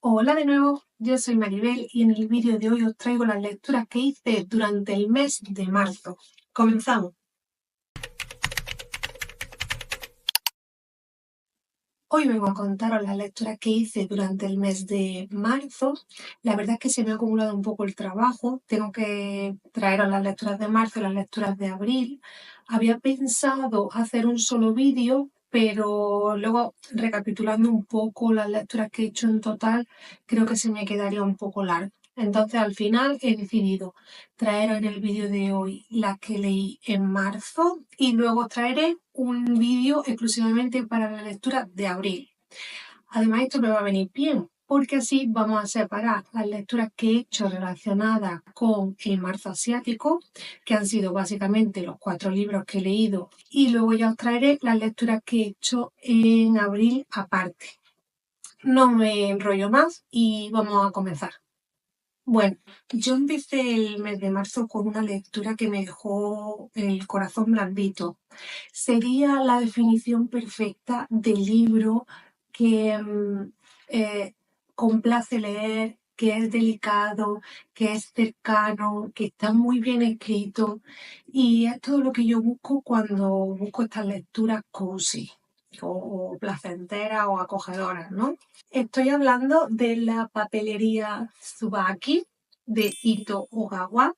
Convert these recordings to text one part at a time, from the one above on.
Hola de nuevo, yo soy Maribel y en el vídeo de hoy os traigo las lecturas que hice durante el mes de marzo. Comenzamos. Hoy vengo a contaros las lecturas que hice durante el mes de marzo. La verdad es que se me ha acumulado un poco el trabajo. Tengo que traeros las lecturas de marzo y las lecturas de abril. Había pensado hacer un solo vídeo, pero luego recapitulando un poco las lecturas que he hecho en total, creo que se me quedaría un poco largo. Entonces al final he decidido traeros en el vídeo de hoy las que leí en marzo y luego traeré un vídeo exclusivamente para la lectura de abril. Además, esto me va a venir bien porque así vamos a separar las lecturas que he hecho relacionadas con el marzo asiático, que han sido básicamente los 4 libros que he leído, y luego ya os traeré las lecturas que he hecho en abril aparte. No me enrollo más y vamos a comenzar. Bueno, yo empecé el mes de marzo con una lectura que me dejó el corazón blandito. Sería la definición perfecta del libro que complace leer, que es delicado, que es cercano, que está muy bien escrito y es todo lo que yo busco cuando busco estas lecturas cozy o placenteras o acogedoras, ¿no? Estoy hablando de la papelería Tsubaki de Ito Ogawa.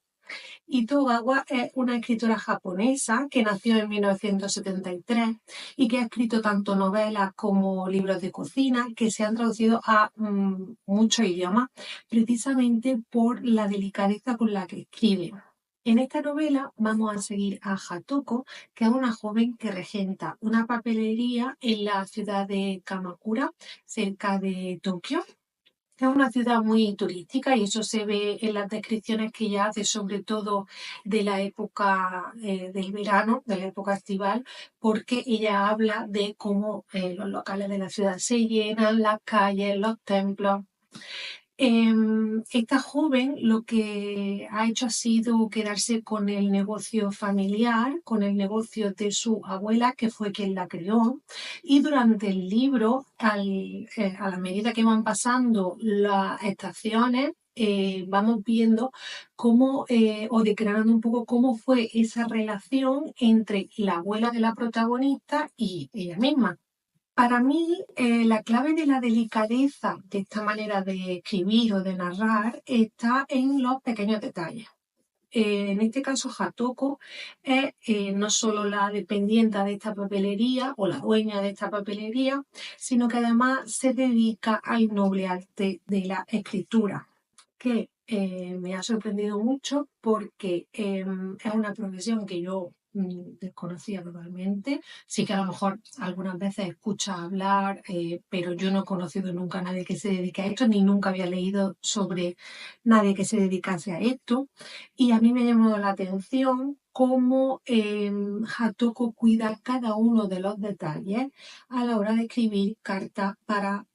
Ito Ogawa es una escritora japonesa que nació en 1973 y que ha escrito tanto novelas como libros de cocina que se han traducido a muchos idiomas precisamente por la delicadeza con la que escribe. En esta novela vamos a seguir a Hatoko, que es una joven que regenta una papelería en la ciudad de Kamakura, cerca de Tokio. Es una ciudad muy turística y eso se ve en las descripciones que ella hace, sobre todo de la época del verano, de la época estival, porque ella habla de cómo los locales de la ciudad se llenan, las calles, los templos. Esta joven lo que ha hecho ha sido quedarse con el negocio familiar, con el negocio de su abuela, que fue quien la crió, y durante el libro, a la medida que van pasando las estaciones, vamos viendo cómo, o declarando un poco cómo fue esa relación entre la abuela de la protagonista y ella misma. Para mí, la clave de la delicadeza de esta manera de escribir o de narrar está en los pequeños detalles. En este caso, Hatoko es no solo la dependienta de esta papelería o la dueña de esta papelería, sino que además se dedica al noble arte de la escritura, que me ha sorprendido mucho porque es una profesión que yo desconocía totalmente. Sí que a lo mejor algunas veces escucha hablar, pero yo no he conocido nunca a nadie que se dedique a esto, ni nunca había leído sobre nadie que se dedicase a esto. Y a mí me ha llamado la atención cómo Hatoko cuida cada uno de los detalles a la hora de escribir cartas para,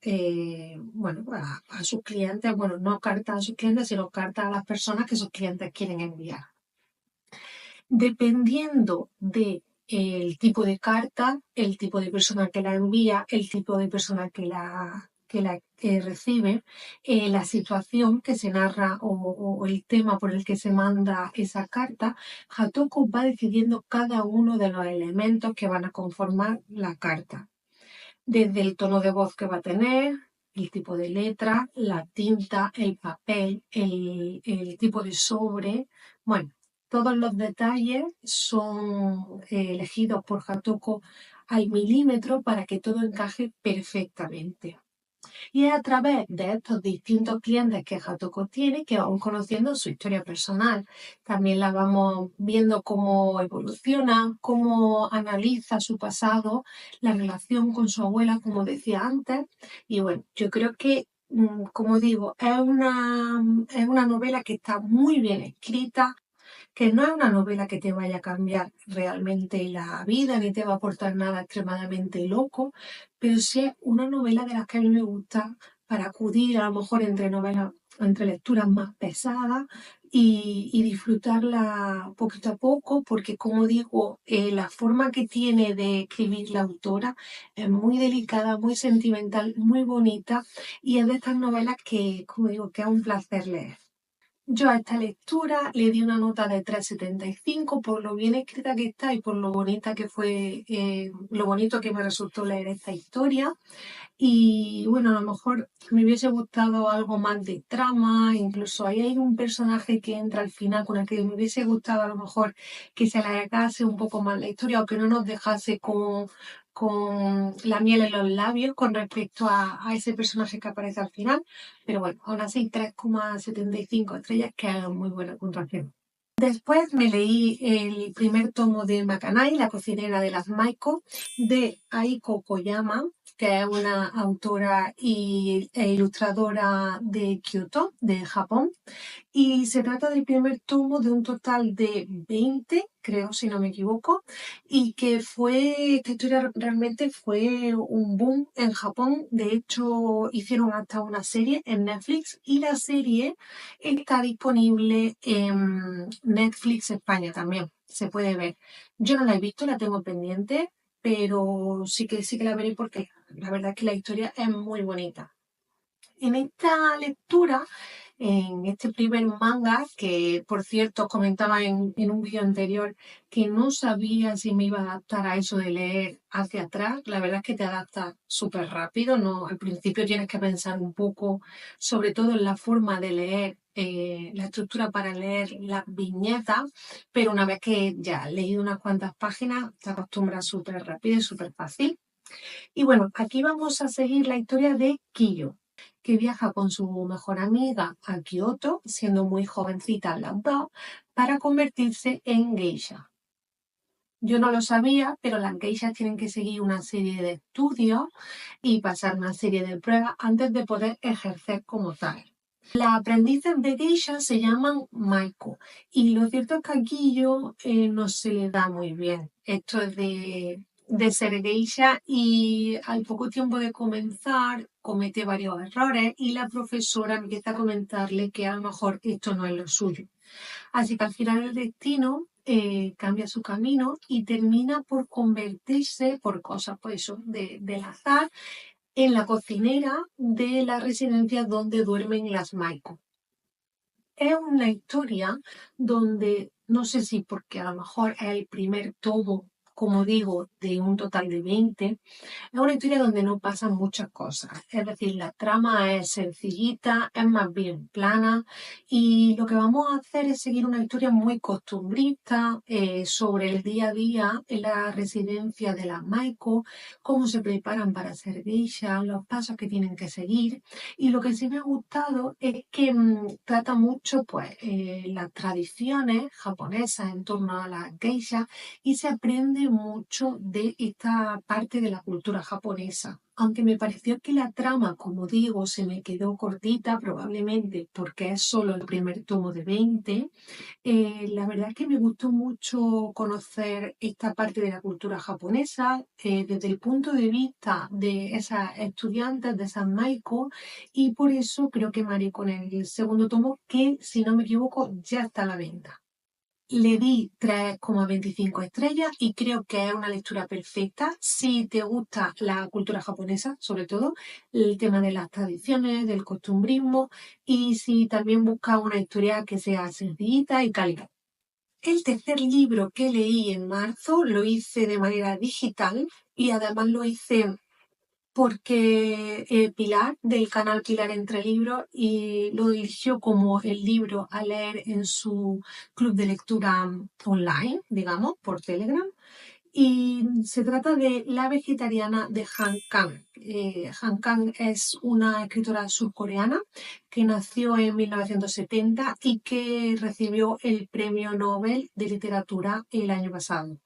bueno, a sus clientes, bueno, no cartas a sus clientes, sino cartas a las personas que sus clientes quieren enviar. Dependiendo de el tipo de carta, el tipo de persona que la envía, el tipo de persona que recibe, la situación que se narra o el tema por el que se manda esa carta, Hatoko va decidiendo cada uno de los elementos que van a conformar la carta. Desde el tono de voz que va a tener, el tipo de letra, la tinta, el papel, el tipo de sobre. Bueno, todos los detalles son elegidos por Hatoko al milímetro para que todo encaje perfectamente. Y es a través de estos distintos clientes que Hatoko tiene que vamos conociendo su historia personal. También la vamos viendo cómo evoluciona, cómo analiza su pasado, la relación con su abuela, como decía antes. Y bueno, yo creo que, como digo, es una novela que está muy bien escrita, que no es una novela que te vaya a cambiar realmente la vida ni te va a aportar nada extremadamente loco, pero sí es una novela de las que a mí me gusta para acudir a lo mejor entre novelas, entre lecturas más pesadas y disfrutarla poquito a poco, porque como digo, la forma que tiene de escribir la autora es muy delicada, muy sentimental, muy bonita y es de estas novelas que, como digo, que es un placer leer. Yo a esta lectura le di una nota de 3,75 por lo bien escrita que está y por lo bonita que fue, lo bonito que me resultó leer esta historia. Y bueno, a lo mejor me hubiese gustado algo más de trama, incluso ahí hay un personaje que entra al final con el que me hubiese gustado a lo mejor que se alargase un poco más la historia o que no nos dejase con la miel en los labios con respecto a ese personaje que aparece al final. Pero bueno, aún así 3,75 estrellas, que es muy buena puntuación. Después me leí el primer tomo de Makanai, la cocinera de las Maiko, de Aiko Koyama, que es una autora e ilustradora de Kyoto, de Japón. Y se trata del primer tomo de un total de 20, creo, si no me equivoco, y que esta historia realmente fue un boom en Japón. De hecho, hicieron hasta una serie en Netflix y la serie está disponible en Netflix España también. Se puede ver. Yo no la he visto, la tengo pendiente, pero sí que la veré porque la verdad es que la historia es muy bonita. En esta lectura, en este primer manga, que por cierto os comentaba en un vídeo anterior que no sabía si me iba a adaptar a eso de leer hacia atrás, la verdad es que te adaptas súper rápido, ¿no? Al principio tienes que pensar un poco, sobre todo en la forma de leer, la estructura para leer las viñetas, pero una vez que ya has leído unas cuantas páginas, te acostumbras súper rápido y súper fácil. Y bueno, aquí vamos a seguir la historia de Kiyo, que viaja con su mejor amiga a Kioto, siendo muy jovencita las dos, para convertirse en geisha. Yo no lo sabía, pero las geishas tienen que seguir una serie de estudios y pasar una serie de pruebas antes de poder ejercer como tal. Las aprendices de geisha se llaman Maiko y lo cierto es que aquí yo no se le da muy bien. Esto es de ser geisha y al poco tiempo de comenzar comete varios errores y la profesora empieza a comentarle que a lo mejor esto no es lo suyo. Así que al final el destino cambia su camino y termina por convertirse, por cosas pues eso, del azar, en la cocinera de la residencia donde duermen las Maiko. Es una historia donde, no sé si porque a lo mejor es el primer tomo, como digo, de un total de 20, es una historia donde no pasan muchas cosas. Es decir, la trama es sencillita, es más bien plana y lo que vamos a hacer es seguir una historia muy costumbrista sobre el día a día en la residencia de las Maiko, cómo se preparan para ser geisha, los pasos que tienen que seguir. Y lo que sí me ha gustado es que trata mucho pues, las tradiciones japonesas en torno a las geishas y se aprende mucho de esta parte de la cultura japonesa. Aunque me pareció que la trama, como digo, se me quedó cortita, probablemente porque es solo el primer tomo de 20, la verdad es que me gustó mucho conocer esta parte de la cultura japonesa desde el punto de vista de esas estudiantes de San Maiko y por eso creo que me haré con el segundo tomo que, si no me equivoco, ya está a la venta. Le di 3,25 estrellas y creo que es una lectura perfecta si te gusta la cultura japonesa, sobre todo el tema de las tradiciones, del costumbrismo y si también buscas una historia que sea sencillita y cálida. El tercer libro que leí en marzo lo hice de manera digital y además lo hice porque Pilar, del canal Pilar Entre Libros, y lo eligió como el libro a leer en su club de lectura online, digamos, por Telegram. Y se trata de La vegetariana de Han Kang. Han Kang es una escritora surcoreana que nació en 1970 y que recibió el Premio Nobel de Literatura el año pasado.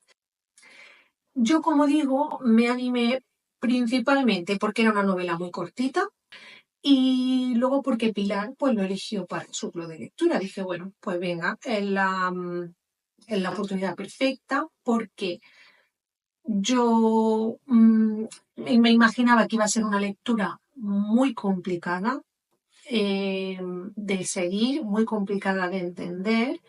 Yo, como digo, me animé principalmente porque era una novela muy cortita y luego porque Pilar pues lo eligió para su club de lectura. Dije, bueno, pues venga, es la oportunidad perfecta porque yo me imaginaba que iba a ser una lectura muy complicada de seguir, muy complicada de entender.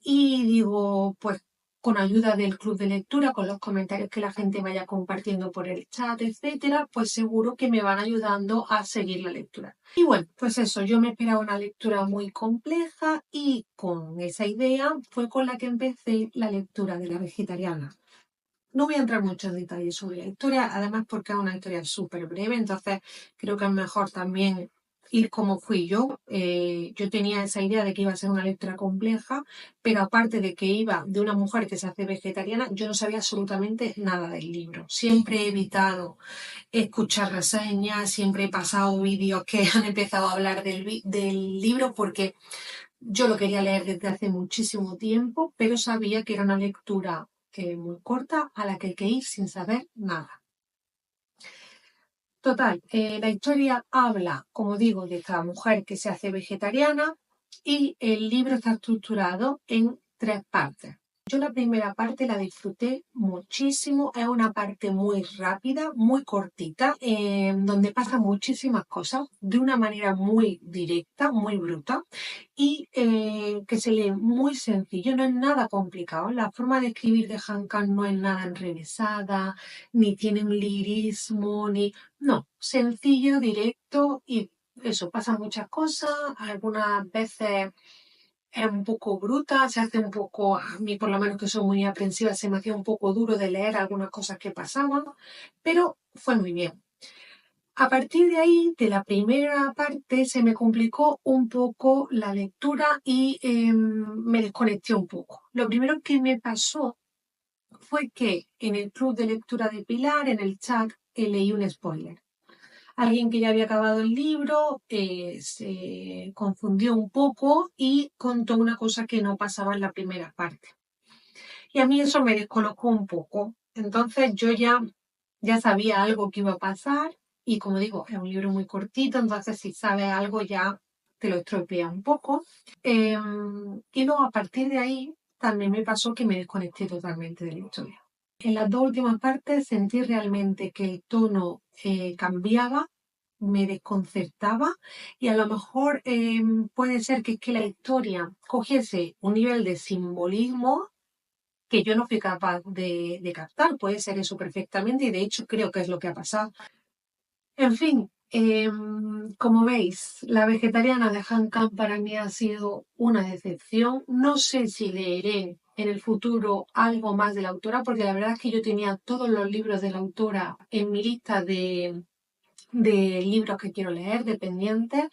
Y digo, pues con ayuda del club de lectura, con los comentarios que la gente vaya compartiendo por el chat, etcétera, pues seguro que me van ayudando a seguir la lectura. Y bueno, pues eso, yo me esperaba una lectura muy compleja y con esa idea fue con la que empecé la lectura de La Vegetariana. No voy a entrar mucho en detalles sobre la historia, además porque es una historia súper breve, entonces creo que es mejor también ir como fui yo. Yo tenía esa idea de que iba a ser una lectura compleja, pero aparte de que iba de una mujer que se hace vegetariana, yo no sabía absolutamente nada del libro. Siempre he evitado escuchar reseñas, siempre he pasado vídeos que han empezado a hablar del libro porque yo lo quería leer desde hace muchísimo tiempo, pero sabía que era una lectura muy corta a la que hay que ir sin saber nada. Total, la historia habla, como digo, de esta mujer que se hace vegetariana y el libro está estructurado en 3 partes. Yo la primera parte la disfruté muchísimo, es una parte muy rápida, muy cortita, donde pasan muchísimas cosas de una manera muy directa, muy bruta y que se lee muy sencillo, no es nada complicado. La forma de escribir de Han Kang no es nada enrevesada, ni tiene un lirismo, ni... No, sencillo, directo y eso, pasan muchas cosas, algunas veces es un poco bruta, se hace un poco, a mí por lo menos que soy muy aprensiva, se me hacía un poco duro de leer algunas cosas que pasaban, pero fue muy bien. A partir de ahí, de la primera parte, se me complicó un poco la lectura y me desconecté un poco. Lo primero que me pasó fue que en el club de lectura de Pilar, en el chat, leí un spoiler. Alguien que ya había acabado el libro se confundió un poco y contó una cosa que no pasaba en la primera parte. Y a mí eso me descolocó un poco. Entonces yo ya sabía algo que iba a pasar y como digo, es un libro muy cortito, entonces si sabes algo ya te lo estropea un poco. Y luego a partir de ahí también me pasó que me desconecté totalmente de la historia. En las 2 últimas partes sentí realmente que el tono cambiaba, me desconcertaba y a lo mejor puede ser que es que la historia cogiese un nivel de simbolismo que yo no fui capaz de captar. Puede ser eso perfectamente y de hecho creo que es lo que ha pasado. En fin, como veis, La Vegetariana de Han Kang para mí ha sido una decepción. No sé si leeré en el futuro algo más de la autora, porque la verdad es que yo tenía todos los libros de la autora en mi lista de libros que quiero leer, de pendientes.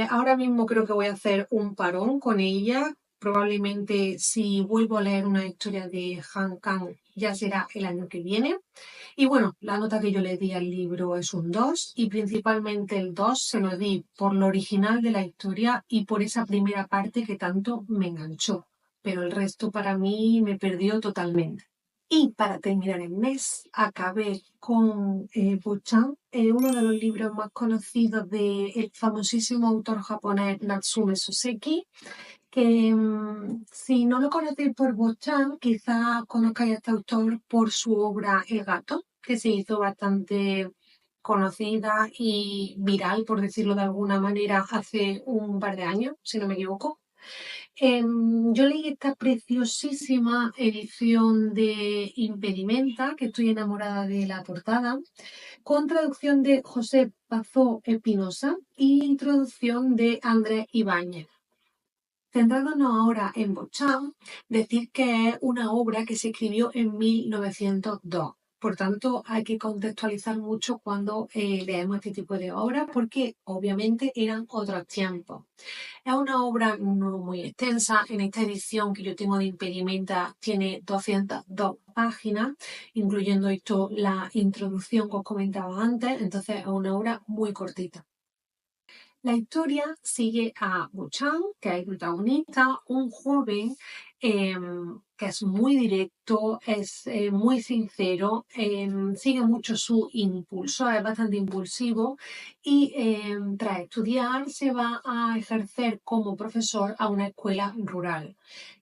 Ahora mismo creo que voy a hacer un parón con ella. Probablemente si vuelvo a leer una historia de Han Kang ya será el año que viene. Y bueno, la nota que yo le di al libro es un 2 y principalmente el 2 se lo di por lo original de la historia y por esa primera parte que tanto me enganchó. Pero el resto para mí me perdió totalmente. Y para terminar el mes, acabé con Buchan, uno de los libros más conocidos del famosísimo autor japonés Natsume Soseki, que si no lo conocéis por Buchan, quizás conozcáis a este autor por su obra El gato, que se hizo bastante conocida y viral, por decirlo de alguna manera, hace un par de años, si no me equivoco. Yo leí esta preciosísima edición de Impedimenta, que estoy enamorada de la portada, con traducción de José Pazó Espinosa y introducción de Andrés Ibáñez. Centrándonos ahora en Beauchamp, decir que es una obra que se escribió en 1902. Por tanto, hay que contextualizar mucho cuando leemos este tipo de obras porque obviamente eran otros tiempos. Es una obra no muy extensa. En esta edición que yo tengo de Impedimenta tiene 202 páginas, incluyendo esto la introducción que os comentaba antes. Entonces es una obra muy cortita. La historia sigue a Buchan, que es el protagonista, un joven que es muy directo, es muy sincero, sigue mucho su impulso, es bastante impulsivo y tras estudiar se va a ejercer como profesor a una escuela rural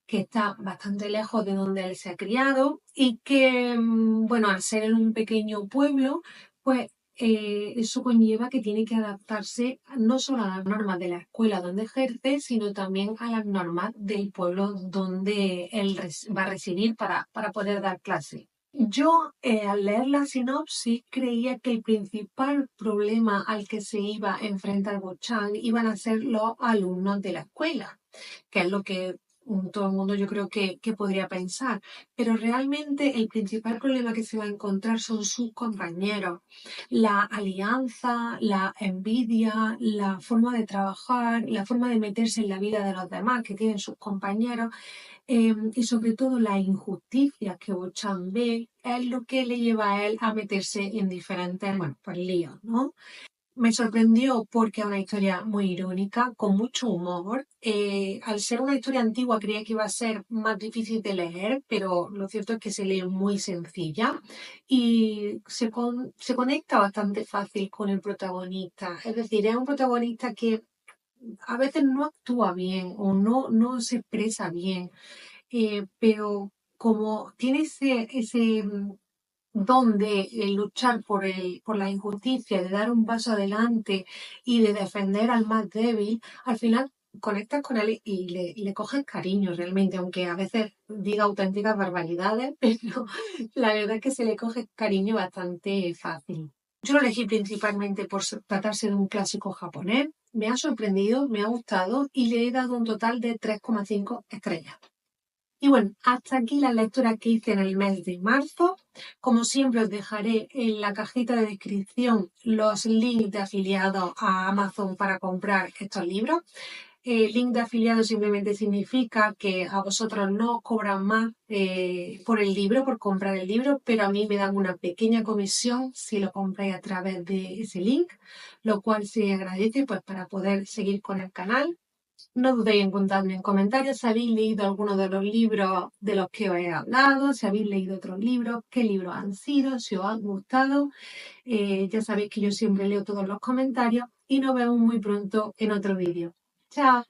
que está bastante lejos de donde él se ha criado y que, bueno, al ser en un pequeño pueblo, pues eso conlleva que tiene que adaptarse no solo a las normas de la escuela donde ejerce, sino también a las normas del pueblo donde él va a residir para poder dar clase. Yo, al leer la sinopsis, creía que el principal problema al que se iba a enfrentar Bochang iban a ser los alumnos de la escuela, que es lo que todo el mundo yo creo que podría pensar. Pero realmente el principal problema que se va a encontrar son sus compañeros. La alianza, la envidia, la forma de trabajar, la forma de meterse en la vida de los demás que tienen sus compañeros, y sobre todo la injusticia que Bochan ve es lo que le lleva a él a meterse en diferentes, bueno, pues líos, ¿no? Me sorprendió porque es una historia muy irónica, con mucho humor. Al ser una historia antigua creía que iba a ser más difícil de leer, pero lo cierto es que se lee muy sencilla y se conecta bastante fácil con el protagonista. Es decir, es un protagonista que a veces no actúa bien o no se expresa bien, pero como tiene ese don de luchar por la injusticia, de dar un paso adelante y de defender al más débil, al final conectas con él y le coges cariño realmente, aunque a veces diga auténticas barbaridades, pero la verdad es que se le coge cariño bastante fácil. Yo lo elegí principalmente por tratarse de un clásico japonés. Me ha sorprendido, me ha gustado y le he dado un total de 3,5 estrellas. Y bueno, hasta aquí la lectura que hice en el mes de marzo. Como siempre, os dejaré en la cajita de descripción los links de afiliados a Amazon para comprar estos libros. El link de afiliado simplemente significa que a vosotros no os cobran más por el libro, por comprar el libro, pero a mí me dan una pequeña comisión si lo compráis a través de ese link, lo cual se agradece pues para poder seguir con el canal. No dudéis en contarme en comentarios si habéis leído alguno de los libros de los que os he hablado, si habéis leído otros libros, qué libros han sido, si os han gustado. Ya sabéis que yo siempre leo todos los comentarios y nos vemos muy pronto en otro vídeo. ¡Chao!